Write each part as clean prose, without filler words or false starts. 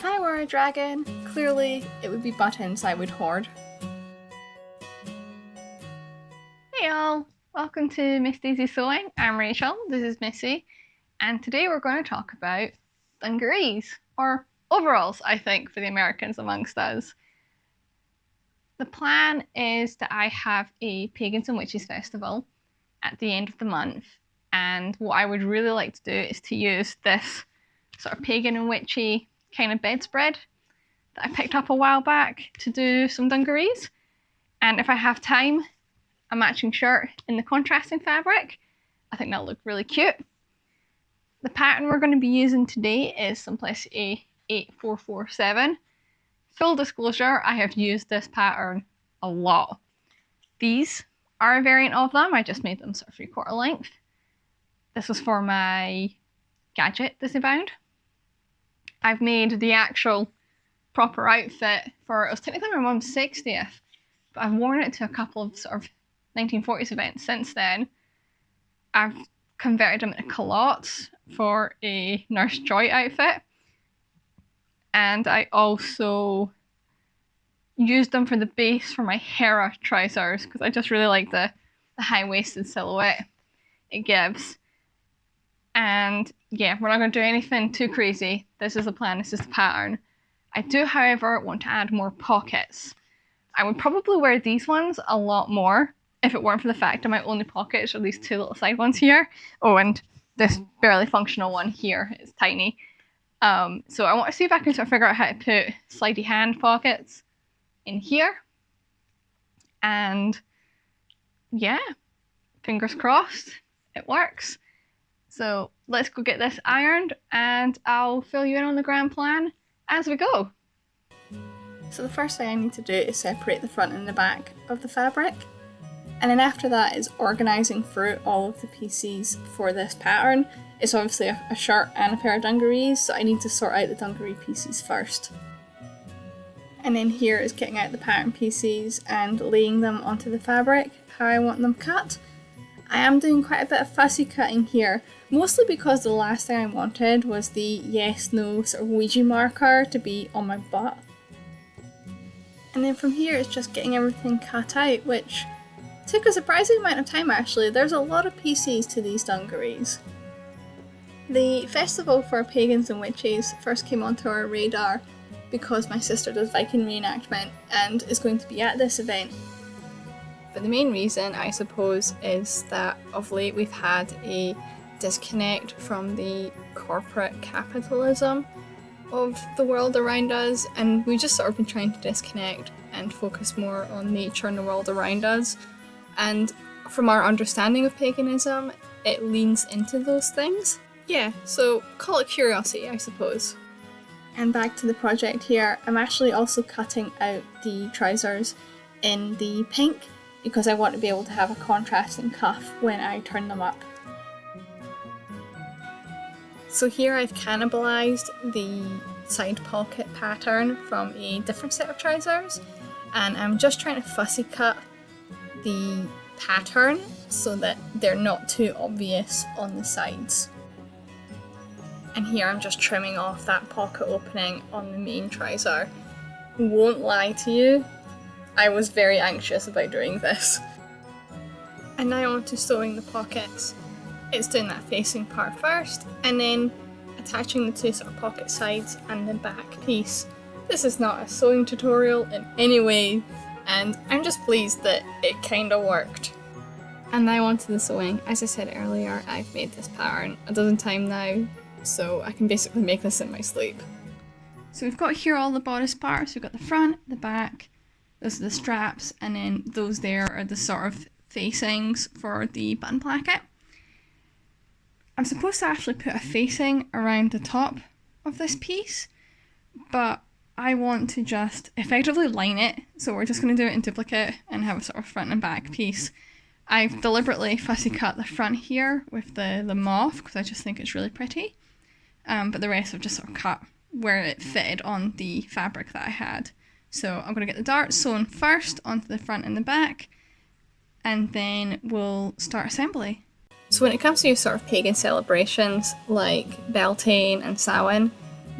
If I were a dragon, clearly it would be buttons I would hoard. Hey y'all, welcome to Miss Daisy Sewing. I'm Rachel, this is Missy, and today we're going to talk about dungarees, or overalls I think for the Americans amongst us. The plan is that I have a Pagans and Witches Festival at the end of the month, and what I would really like to do is to use this sort of pagan and witchy kind of bedspread that I picked up a while back to do some dungarees. And if I have time, a matching shirt in the contrasting fabric. I think that'll look really cute. The pattern we're going to be using today is Simplicity 8447. Full disclosure, I have used this pattern a lot. These are a variant of them. I just made them sort of 3/4 length. This was for my gadget Disneybound. I've made the actual proper outfit for, it was technically my mum's 60th, but I've worn it to a couple of sort of 1940s events since then. I've converted them into culottes for a Nurse Joy outfit, and I also used them for the base for my Hera trousers because I just really like the high-waisted silhouette it gives. And yeah, we're not going to do anything too crazy. This is the plan, this is the pattern. I do, however, want to add more pockets. I would probably wear these ones a lot more if it weren't for the fact that my only pockets are these two little side ones here. Oh, and this barely functional one here is tiny. So I want to see if I can sort of figure out how to put slidey hand pockets in here. And yeah, fingers crossed, it works. So let's go get this ironed and I'll fill you in on the grand plan as we go. So the first thing I need to do is separate the front and the back of the fabric. And then after that is organising through all of the pieces for this pattern. It's obviously a shirt and a pair of dungarees, so I need to sort out the dungaree pieces first. And then here is getting out the pattern pieces and laying them onto the fabric, how I want them cut. I am doing quite a bit of fussy cutting here, mostly because the last thing I wanted was the yes/no sort of Ouija marker to be on my butt. And then from here it's just getting everything cut out, which took a surprising amount of time actually. There's a lot of pieces to these dungarees. The festival for Pagans and Witches first came onto our radar because my sister does Viking reenactment and is going to be at this event. But the main reason, I suppose, is that of late we've had a disconnect from the corporate capitalism of the world around us, and we've just sort of been trying to disconnect and focus more on nature and the world around us. And from our understanding of paganism, it leans into those things. Yeah, so call it curiosity, I suppose. And back to the project here, I'm actually also cutting out the trousers in the pink because I want to be able to have a contrasting cuff when I turn them up. So here I've cannibalised the side pocket pattern from a different set of trousers, and I'm just trying to fussy cut the pattern so that they're not too obvious on the sides. And here I'm just trimming off that pocket opening on the main trouser. Won't lie to you, I was very anxious about doing this. And now on to sewing the pockets. It's doing that facing part first, and then attaching the two sort of pocket sides and the back piece. This is not a sewing tutorial in any way, and I'm just pleased that it kinda worked. And now on to the sewing. As I said earlier, I've made this pattern a dozen times now, so I can basically make this in my sleep. So we've got here all the bodice parts. We've got the front, the back, those are the straps, and then those there are the sort of facings for the button placket. I'm supposed to actually put a facing around the top of this piece, but I want to just effectively line it, so we're just going to do it in duplicate and have a sort of front and back piece. I've deliberately fussy cut the front here with the mauve because I just think it's really pretty, but the rest I've just sort of cut where it fitted on the fabric that I had. So I'm going to get the darts sewn first onto the front and the back, and then we'll start assembly. So when it comes to your sort of pagan celebrations like Beltane and Samhain,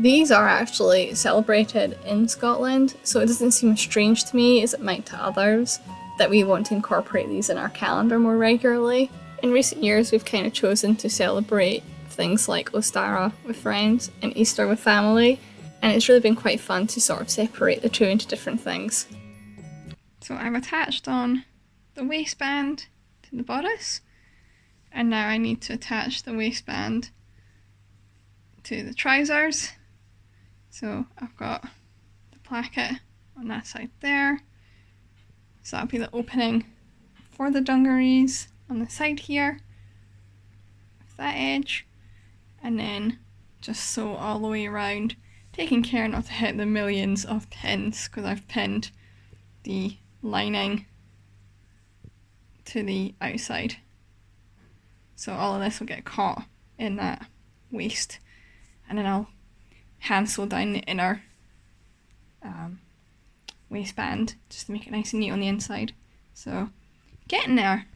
These are actually celebrated in Scotland, so it doesn't seem as strange to me as it might to others that we want to incorporate these in our calendar more regularly. In recent years, we've kind of chosen to celebrate things like Ostara with friends and Easter with family, and it's really been quite fun to sort of separate the two into different things. So I've attached on the waistband to the bodice, and now I need to attach the waistband to the trousers. So I've got the placket on that side there, so that'll be the opening for the dungarees on the side here with that edge, and then just sew all the way around, taking care not to hit the millions of pins because I've pinned the lining to the outside, so all of this will get caught in that waist, and then I'll hand sew down the inner waistband just to make it nice and neat on the inside. So getting there.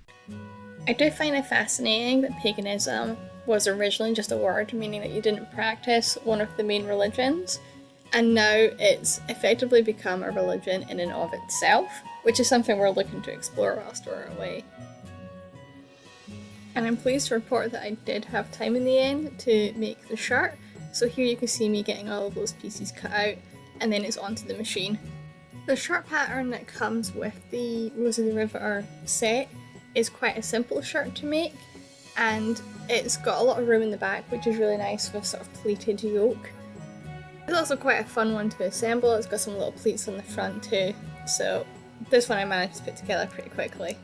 I do find it fascinating that paganism was originally just a word meaning that you didn't practice one of the main religions, and now it's effectively become a religion in and of itself, which is something we're looking to explore whilst we're away. And I'm pleased to report that I did have time in the end to make the shirt. So here you can see me getting all of those pieces cut out, and then it's onto the machine. The shirt pattern that comes with the Rose of the Riveter set is quite a simple shirt to make, and it's got a lot of room in the back, which is really nice with sort of pleated yoke. It's also quite a fun one to assemble. It's got some little pleats on the front too, so this one I managed to put together pretty quickly.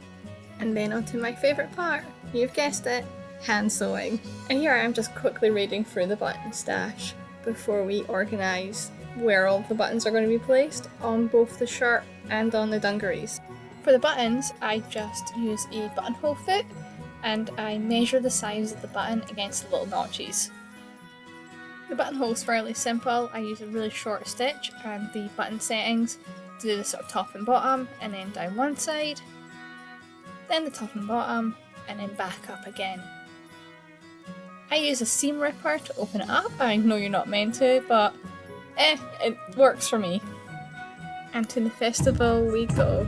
And then onto my favourite part, you've guessed it, hand sewing. And here I am just quickly reading through the button stash before we organise where all the buttons are going to be placed on both the shirt and on the dungarees. For the buttons, I just use a buttonhole foot and I measure the size of the button against the little notches. The buttonhole is fairly simple. I use a really short stitch and the button settings to do the sort of top and bottom, and then down one side, then the top and bottom, and then back up again. I use a seam ripper to open it up. I know you're not meant to, but it works for me. And to the festival we go.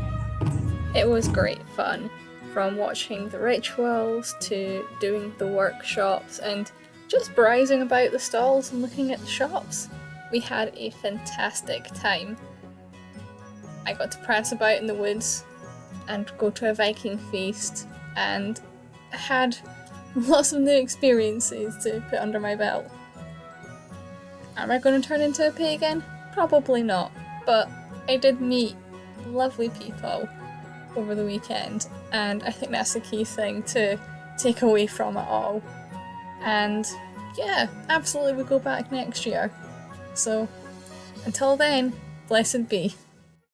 It was great fun, from watching the rituals to doing the workshops and just browsing about the stalls and looking at the shops. We had a fantastic time. I got to prance about in the woods and go to a Viking feast, and had lots of new experiences to put under my belt. Am I going to turn into a pagan? Probably not, but I did meet lovely people over the weekend, and I think that's the key thing to take away from it all. And yeah, absolutely we'll go back next year. So until then, blessed be.